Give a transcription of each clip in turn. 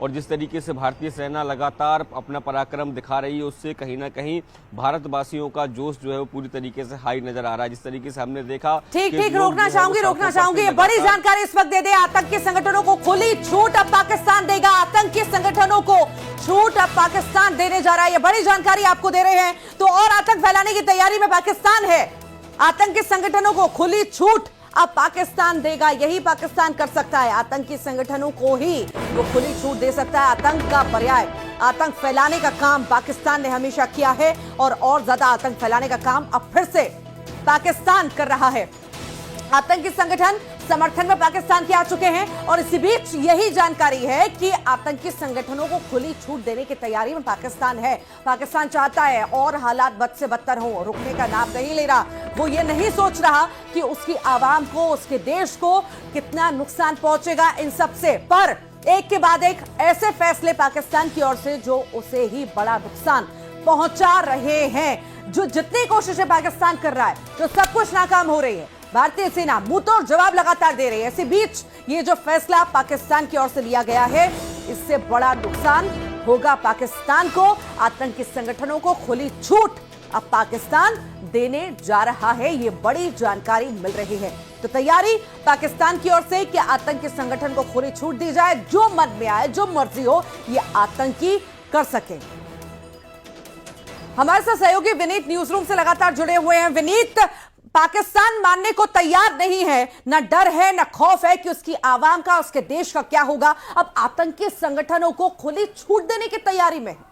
और जिस तरीके से भारतीय सेना लगातार अपना पराक्रम दिखा रही है, उससे कहीं ना कहीं भारतवासियों का जोश जो है वो पूरी तरीके से हाई नजर आ रहा है। जिस तरीके से हमने देखा, ठीक रोकना चाहूंगी। ये बड़ी जानकारी इस वक्त दे दे। आतंकी संगठनों को खुली छूट अब पाकिस्तान देगा। आतंकी संगठनों को छूट अब पाकिस्तान देने जा रहा है, ये बड़ी जानकारी आपको दे रहे हैं। तो और आतंक फैलाने की तैयारी में पाकिस्तान है। आतंकी संगठनों को खुली छूट अब पाकिस्तान देगा। यही पाकिस्तान कर सकता है, आतंकी संगठनों को ही वो खुली छूट दे सकता है। आतंक का पर्याय, आतंक फैलाने का काम पाकिस्तान ने हमेशा किया है और ज्यादा आतंक फैलाने का काम अब फिर से पाकिस्तान कर रहा है। आतंकी संगठन समर्थन में पाकिस्तान के आ चुके हैं और इसी बीच यही जानकारी है कि आतंकी संगठनों को खुली छूट देने की तैयारी में पाकिस्तान है। पाकिस्तान चाहता है और हालात बद से बदतर हो, रुकने का नाम नहीं ले रहा। वो ये नहीं सोच रहा कि उसकी आवाम को, उसके देश को कितना नुकसान पहुंचेगा इन सब से, पर एक के बाद एक ऐसे फैसले पाकिस्तान की ओर से जो उसे ही बड़ा नुकसान पहुंचा रहे हैं। जो जितनी कोशिशें पाकिस्तान कर रहा है, जो सब कुछ नाकाम हो रही है, भारतीय सेना मुंहतोड़ जवाब लगातार दे रही है। इसी बीच ये जो फैसला पाकिस्तान की ओर से लिया गया है, इससे बड़ा नुकसान होगा पाकिस्तान को। आतंकी संगठनों को खुली छूट अब पाकिस्तान देने जा रहा है, ये बड़ी जानकारी मिल रही है। तो तैयारी पाकिस्तान की ओर से कि आतंकी संगठन को खुली छूट दी जाए, जो मन में आए, जो मर्जी हो, ये आतंकी कर सके। हमारे साथ सहयोगी विनीत न्यूज रूम से लगातार जुड़े हुए हैं। विनीत, पाकिस्तान मानने को तैयार नहीं है, न डर है न खौफ है कि उसकी आवाम का, उसके देश का क्या होगा। अब आतंकी संगठनों को खुली छूट देने की तैयारी में है।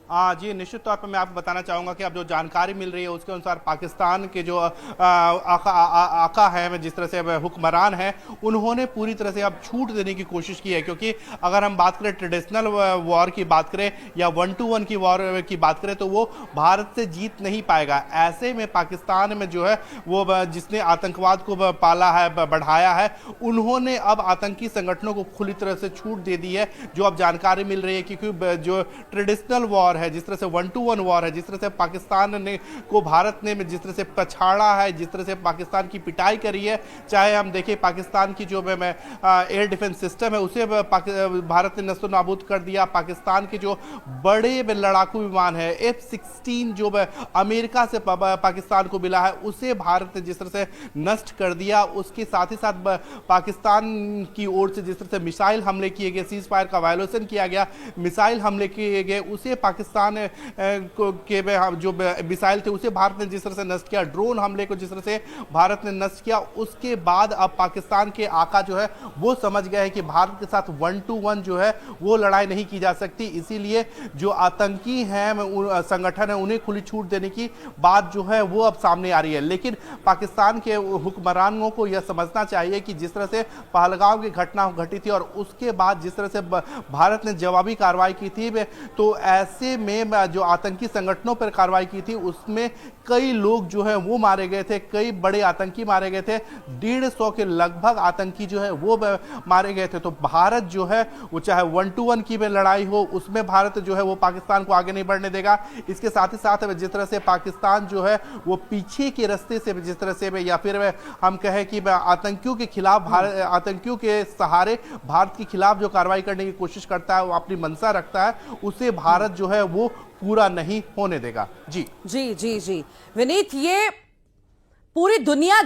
जी, निश्चित तौर पर मैं आपको बताना चाहूँगा कि अब जो जानकारी मिल रही है उसके अनुसार पाकिस्तान के जो आका है, जिस तरह से हुक्मरान है, उन्होंने पूरी तरह से अब छूट देने की कोशिश की है। क्योंकि अगर हम बात करें ट्रेडिशनल वॉर की बात करें या 1-to-1 की वॉर की बात करें तो वो भारत से जीत नहीं पाएगा। ऐसे में पाकिस्तान में जो है वो जिसने आतंकवाद को पाला है, बढ़ाया है, उन्होंने अब आतंकी संगठनों को खुली तरह से छूट दे दी है, जो अब जानकारी मिल रही है। क्योंकि जो ट्रेडिशनल वॉर है, जिस तरह से 1-to-1 वॉर है, जिस तरह से पाकिस्तान ने को भारत ने जिस तरह से पछाड़ा है, जिस तरह से पाकिस्तान की पिटाई करी है, चाहे हम देखें पाकिस्तान की जो एयर डिफेंस सिस्टम है उसे भारत ने नस्तो नाबूद कर दिया। पाकिस्तान के जो बड़े लड़ाकू विमान है F-16 जो अमेरिका से पाकिस्तान को मिला है, उसे भारत ने जिस तरह से नष्ट कर दिया। उसके साथ ही साथ पाकिस्तान की ओर से जिस तरह से मिसाइल हमले किए गए, सीज फायर का वायोलेशन किया गया, मिसाइल हमले किए गए, उसे पाकिस्तान के जो मिसाइल थे उसे भारत ने जिस तरह से नष्ट किया, ड्रोन हमले को जिस तरह से भारत ने नष्ट किया। उसके बाद अब पाकिस्तान के आका जो है वो समझ गए हैं कि भारत के साथ 1-to-1 जो है वो लड़ाई नहीं की जा सकती। इसीलिए जो आतंकी हैं संगठन है, उन्हें खुली छूट देने की बात जो है वो अब सामने आ रही है। लेकिन पाकिस्तान के हुक्मरानों को यह समझना चाहिए कि जिस तरह से पहलगाम की घटना घटी थी और उसके बाद जिस तरह से भारत ने जवाबी कार्रवाई की थी, तो ऐसे में जो आतंकी संगठनों पर कार्रवाई की थी उसमें कई लोग जो है वो मारे गए थे, कई बड़े आतंकी मारे गए थे, 150 के लगभग आतंकी जो है वो मारे गए थे। तो भारत जो है वो चाहे 1-to-1 की में लड़ाई हो, उसमें भारत जो है वो पाकिस्तान को आगे नहीं बढ़ने देगा। इसके साथ ही साथ जिस तरह से पाकिस्तान जो है वो पीछे के रास्ते से जिस तरह से या फिर हम कहें कि आतंकियों के खिलाफ, आतंकियों के सहारे भारत के खिलाफ जो कार्रवाई करने की कोशिश करता है, वो अपनी मंशा रखता है, उसे भारत जो है वो पूरा नहीं होने देगा। जी जी जी जी विनीत, ये पूरी दुनिया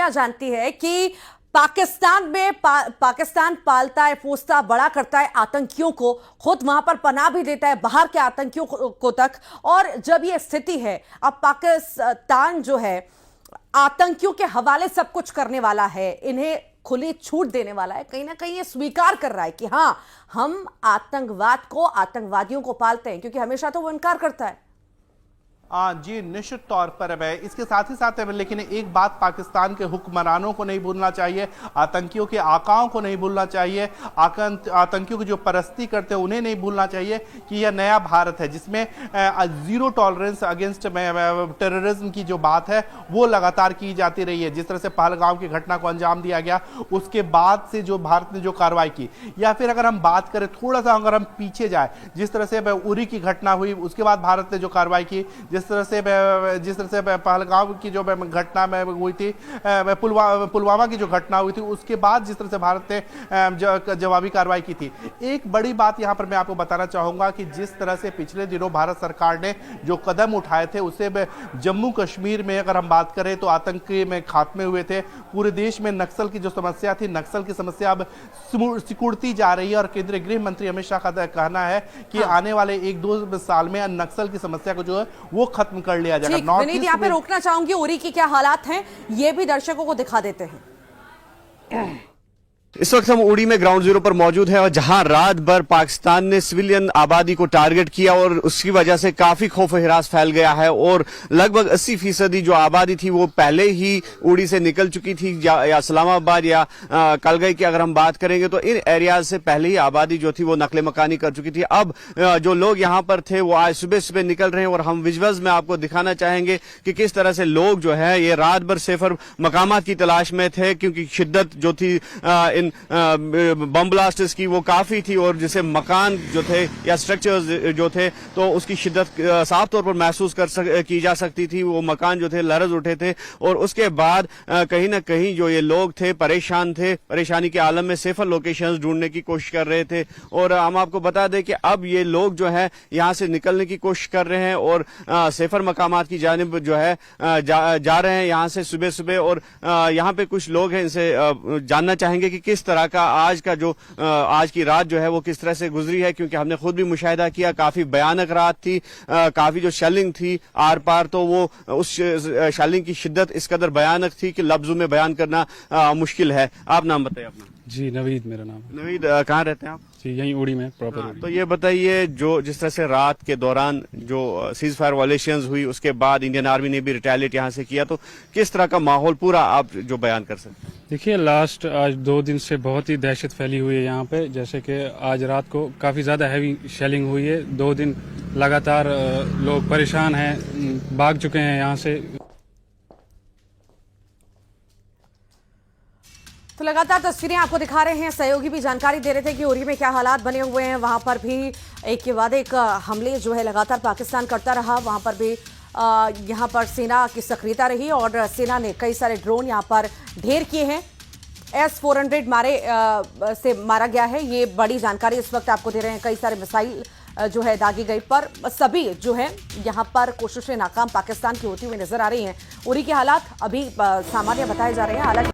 जानती है कि पाकिस्तान में पाकिस्तान पालता है, पोसता, बड़ा करता है आतंकियों को, खुद वहां पर पनाह भी देता है बाहर के आतंकियों को तक। और जब ये स्थिति है, अब पाकिस्तान जो है आतंकियों के हवाले सब कुछ करने वाला है, इन्हें खुली छूट देने वाला है, कहीं ना कहीं ये स्वीकार कर रहा है कि हाँ, हम आतंकवाद को, आतंकवादियों को पालते हैं, क्योंकि हमेशा तो वो इनकार करता है। जी, निश्चित तौर पर है। इसके साथ ही साथ है, लेकिन एक बात पाकिस्तान के हुक्मरानों को नहीं भूलना चाहिए, आतंकियों के आकाओं को नहीं भूलना चाहिए, आतंकियों की जो परस्ती करते हैं उन्हें नहीं भूलना चाहिए कि यह नया भारत है जिसमें जीरो टॉलरेंस अगेंस्ट टेररिज्म की जो बात है वो लगातार की जाती रही है। जिस तरह से पहलगाम की घटना को अंजाम दिया गया, उसके बाद से जो भारत ने जो कार्रवाई की, या फिर अगर हम बात करें थोड़ा सा, अगर हम पीछे जाए, जिस तरह से उरी की घटना हुई, उसके बाद भारत ने जो कार्रवाई की, जिस तरह से पहलगाम की जो घटना में हुई थी, पुलवामा की जो घटना हुई थी, उसके बाद जिस तरह से भारत ने जवाबी कार्रवाई की थी। एक बड़ी बात यहां पर मैं आपको बताना चाहूंगा कि जिस तरह से पिछले दिनों भारत सरकार ने जो कदम उठाए थे, उससे जम्मू कश्मीर में अगर हम बात करें तो आतंकी में खात्मे हुए थे। पूरे देश में नक्सल की जो समस्या थी, नक्सल की समस्या अब सिकुड़ती जा रही है और केंद्रीय गृह मंत्री अमित शाह का कहना है कि आने वाले 1-2 साल में नक्सल की समस्या को जो है वो खत्म कर लिया जाएगा। विनीत, यहाँ पे रोकना चाहूंगी, उरी के क्या हालात हैं ये भी दर्शकों को दिखा देते हैं। इस वक्त हम उड़ी में ग्राउंड जीरो पर मौजूद है और जहां रात भर पाकिस्तान ने सिविलियन आबादी को टारगेट किया और उसकी वजह से काफी खौफ हिरास फैल गया है और लगभग 80% जो आबादी थी वो पहले ही उड़ी से निकल चुकी थी, या इस्लामाबाद या कलगई की अगर हम बात करेंगे तो इन एरियाज से पहले ही आबादी जो थी वो नकले मकानी कर चुकी थी। अब जो लोग यहाँ पर थे वो आज सुबह सुबह निकल रहे हैं और हम विजुअल्स में आपको दिखाना चाहेंगे कि किस तरह से लोग जो है ये रात भर सेफर मकामात की तलाश में थे, क्योंकि शिद्दत जो थी बम ब्लास्टर्स की वो काफी थी और जैसे मकान जो थे या स्ट्रक्चर्स जो थे तो उसकी शिद्दत साफ तौर पर महसूस की जा सकती थी। वो मकान जो थे लरज उठे थे और उसके बाद कहीं ना कहीं जो ये लोग थे परेशान थे, परेशानी के आलम में सेफर लोकेशंस ढूंढने की कोशिश कर रहे थे। और हम आपको बता दें कि अब ये लोग जो है यहाँ से निकलने की कोशिश कर रहे हैं और सेफर मकामात की जानिब जो है जा रहे हैं यहाँ से सुबह सुबह। और यहाँ पे कुछ लोग हैं, इनसे जानना चाहेंगे कि किस तरह का आज की रात जो है वो किस तरह से गुजरी है, क्योंकि हमने खुद भी मुशाहिदा किया, काफी भयानक रात थी, काफी जो शेलिंग थी आर पार, तो वो उस शेलिंग की शिद्दत इस कदर भयानक थी कि लफ्जों में बयान करना मुश्किल है। आप नाम बताइए अपना। जी नवीद मेरा नाम है। नवीद, कहाँ रहते हैं आप? जी यहीं उड़ी में प्रॉपर। तो ये बताइए, जो जिस तरह से रात के दौरान जो सीज फायर वायलेशंस हुई उसके बाद इंडियन आर्मी ने भी रिटेलिएट यहाँ से किया, तो किस तरह का माहौल पूरा आप जो बयान कर सकते हैं? देखिए लास्ट आज 2 दिन से बहुत ही दहशत फैली हुई है यहाँ पे। जैसे कि आज रात को काफी ज्यादा हैवी शेलिंग हुई है। 2 दिन लगातार लोग परेशान हैं, भाग चुके हैं यहाँ से। तो लगातार तस्वीरें आपको दिखा रहे हैं, सहयोगी भी जानकारी दे रहे थे कि उरी में क्या हालात बने हुए हैं। वहां पर भी एक के बाद एक हमले जो है लगातार पाकिस्तान करता रहा। वहां पर भी यहां पर सेना की सक्रियता रही और सेना ने कई सारे ड्रोन यहां पर ढेर किए हैं। S-400 से मारा गया है, ये बड़ी जानकारी इस वक्त आपको दे रहे हैं। कई सारे मिसाइल जो है दागी गई, पर सभी जो है यहां पर कोशिशें नाकाम पाकिस्तान की होती हुई नजर आ रही हैं। उरी के हालात अभी सामान्य बताए जा रहे हैं। हालांकि